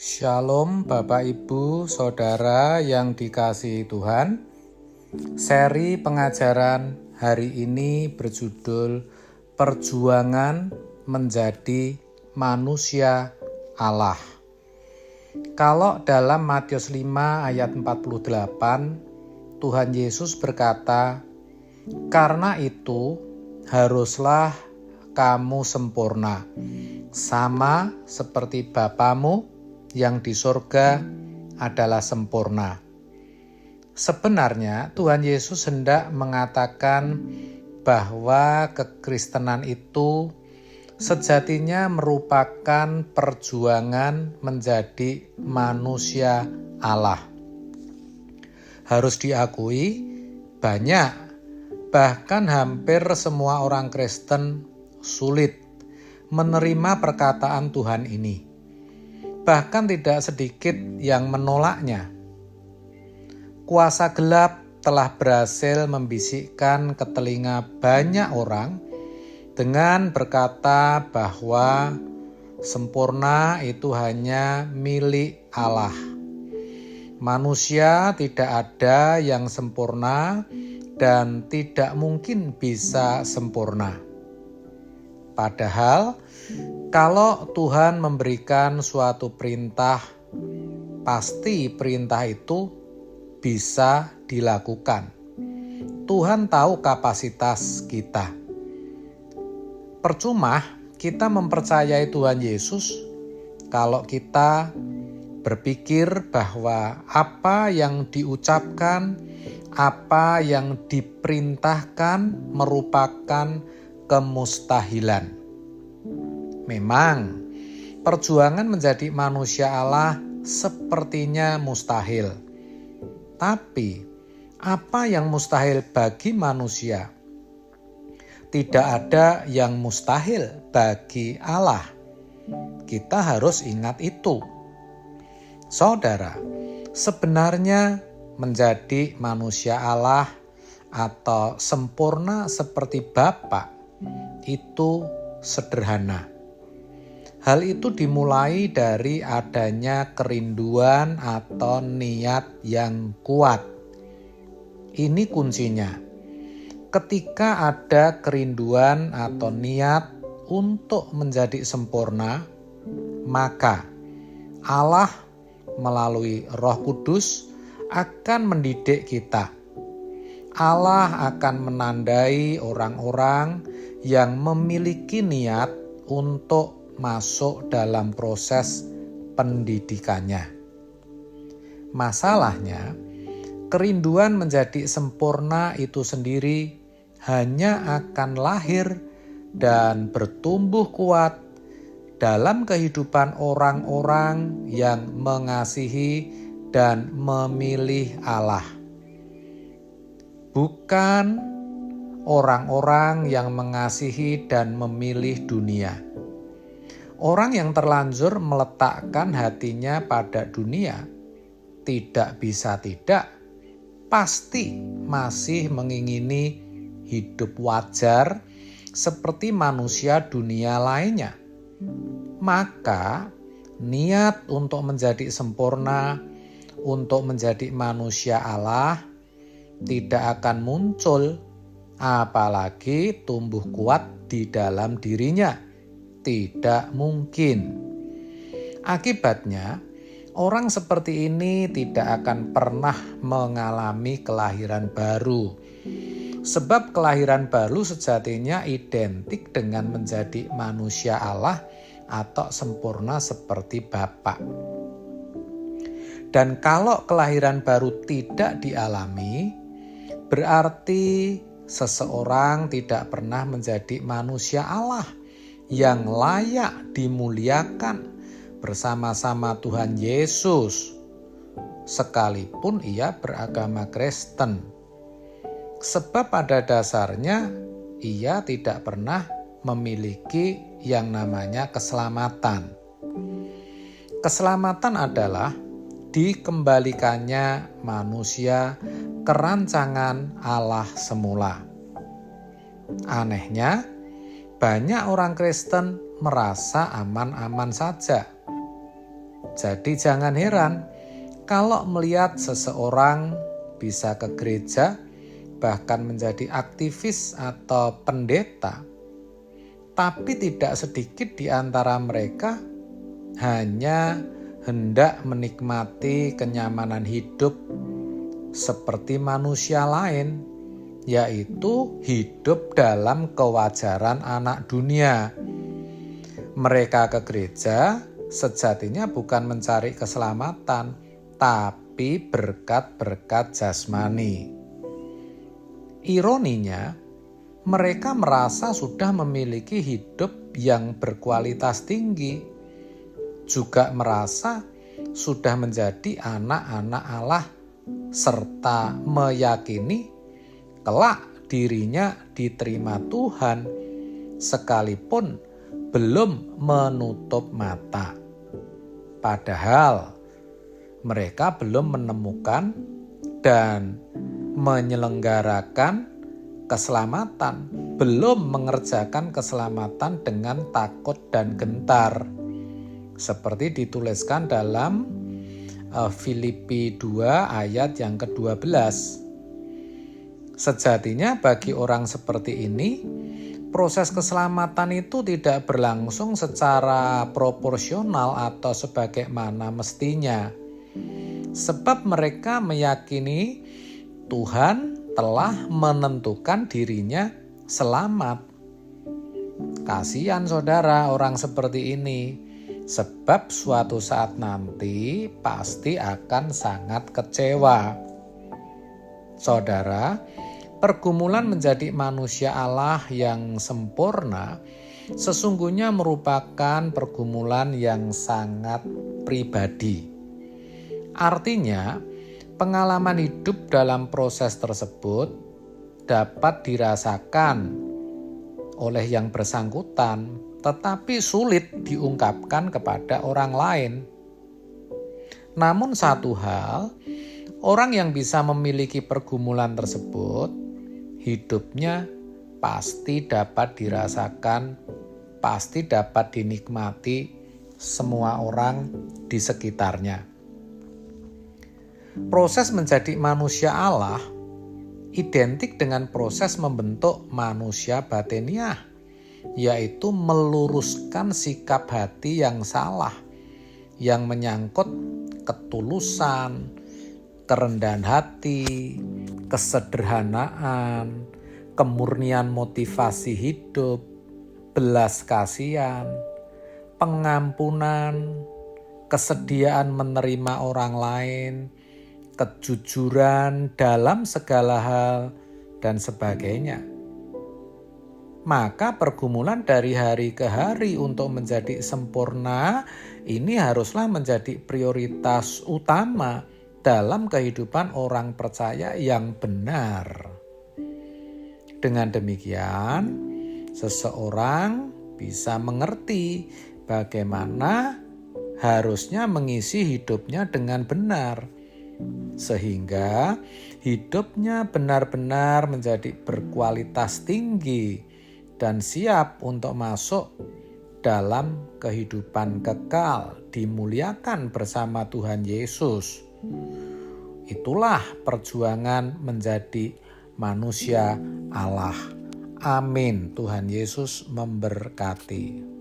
Shalom Bapak Ibu Saudara yang dikasihi Tuhan. Seri pengajaran hari ini berjudul Perjuangan Menjadi Manusia Allah. Kalau dalam Matius 5 ayat 48, Tuhan Yesus berkata, "Karena itu haruslah kamu sempurna, sama seperti Bapamu yang di sorga adalah sempurna." Sebenarnya Tuhan Yesus hendak mengatakan bahwa kekristenan itu sejatinya merupakan perjuangan menjadi manusia Allah. Harus diakui, banyak, bahkan hampir semua orang Kristen sulit menerima perkataan Tuhan ini. Bahkan tidak sedikit yang menolaknya. Kuasa gelap telah berhasil membisikkan ke telinga banyak orang dengan berkata bahwa sempurna itu hanya milik Allah. Manusia tidak ada yang sempurna dan tidak mungkin bisa sempurna. Padahal kalau Tuhan memberikan suatu perintah, pasti perintah itu bisa dilakukan. Tuhan tahu kapasitas kita. Percuma kita mempercayai Tuhan Yesus kalau kita berpikir bahwa apa yang diucapkan, apa yang diperintahkan merupakan kemustahilan. Memang, perjuangan menjadi manusia Allah sepertinya mustahil. Tapi, apa yang mustahil bagi manusia? Tidak ada yang mustahil bagi Allah. Kita harus ingat itu. Saudara, sebenarnya menjadi manusia Allah atau sempurna seperti Bapa itu sederhana. Hal itu dimulai dari adanya kerinduan atau niat yang kuat. Ini kuncinya. Ketika ada kerinduan atau niat untuk menjadi sempurna, maka Allah melalui Roh Kudus akan mendidik kita. Allah akan menandai orang-orang yang memiliki niat untuk masuk dalam proses pendidikannya. Masalahnya, kerinduan menjadi sempurna itu sendiri hanya akan lahir dan bertumbuh kuat dalam kehidupan orang-orang yang mengasihi dan memilih Allah. Bukan orang-orang yang mengasihi dan memilih dunia. Orang yang terlanjur meletakkan hatinya pada dunia, tidak bisa tidak, pasti masih mengingini hidup wajar seperti manusia dunia lainnya. Maka niat untuk menjadi sempurna, untuk menjadi manusia Allah, tidak akan muncul, apalagi tumbuh kuat di dalam dirinya. Tidak mungkin. Akibatnya, orang seperti ini tidak akan pernah mengalami kelahiran baru. Sebab kelahiran baru sejatinya identik dengan menjadi manusia Allah atau sempurna seperti Bapa. Dan kalau kelahiran baru tidak dialami, berarti seseorang tidak pernah menjadi manusia Allah yang layak dimuliakan bersama-sama Tuhan Yesus, sekalipun ia beragama Kristen. Sebab pada dasarnya ia tidak pernah memiliki yang namanya keselamatan. Keselamatan adalah dikembalikannya manusia ke rancangan Allah semula. Anehnya, banyak orang Kristen merasa aman-aman saja. Jadi jangan heran kalau melihat seseorang bisa ke gereja, bahkan menjadi aktivis atau pendeta, tapi tidak sedikit di antara mereka hanya hendak menikmati kenyamanan hidup seperti manusia lain, yaitu hidup dalam kewajaran anak dunia. Mereka ke gereja sejatinya bukan mencari keselamatan, tapi berkat-berkat jasmani. Ironinya, mereka merasa sudah memiliki hidup yang berkualitas tinggi, juga merasa sudah menjadi anak-anak Allah, serta meyakini kelak dirinya diterima Tuhan, sekalipun belum menutup mata. Padahal mereka belum menemukan dan menyelenggarakan keselamatan, belum mengerjakan keselamatan dengan takut dan gentar. Seperti dituliskan dalam Filipi 2 ayat yang ke-12. Sejatinya bagi orang seperti ini, proses keselamatan itu tidak berlangsung secara proporsional atau sebagaimana mestinya. Sebab mereka meyakini Tuhan telah menentukan dirinya selamat. Kasihan saudara orang seperti ini, sebab suatu saat nanti pasti akan sangat kecewa. Saudara, pergumulan menjadi manusia Allah yang sempurna sesungguhnya merupakan pergumulan yang sangat pribadi. Artinya, pengalaman hidup dalam proses tersebut dapat dirasakan oleh yang bersangkutan, tetapi sulit diungkapkan kepada orang lain. Namun satu hal, orang yang bisa memiliki pergumulan tersebut, hidupnya pasti dapat dirasakan, pasti dapat dinikmati semua orang di sekitarnya. Proses menjadi manusia Allah identik dengan proses membentuk manusia batiniah, yaitu meluruskan sikap hati yang salah, yang menyangkut ketulusan, kerendahan hati, kesederhanaan, kemurnian motivasi hidup, belas kasihan, pengampunan, kesediaan menerima orang lain, kejujuran dalam segala hal, dan sebagainya. Maka pergumulan dari hari ke hari untuk menjadi sempurna ini haruslah menjadi prioritas utama dalam kehidupan orang percaya yang benar. Dengan demikian, seseorang bisa mengerti bagaimana harusnya mengisi hidupnya dengan benar, sehingga hidupnya benar-benar menjadi berkualitas tinggi dan siap untuk masuk dalam kehidupan kekal, dimuliakan bersama Tuhan Yesus. Itulah perjuangan menjadi manusia Allah. Amin. Tuhan Yesus memberkati.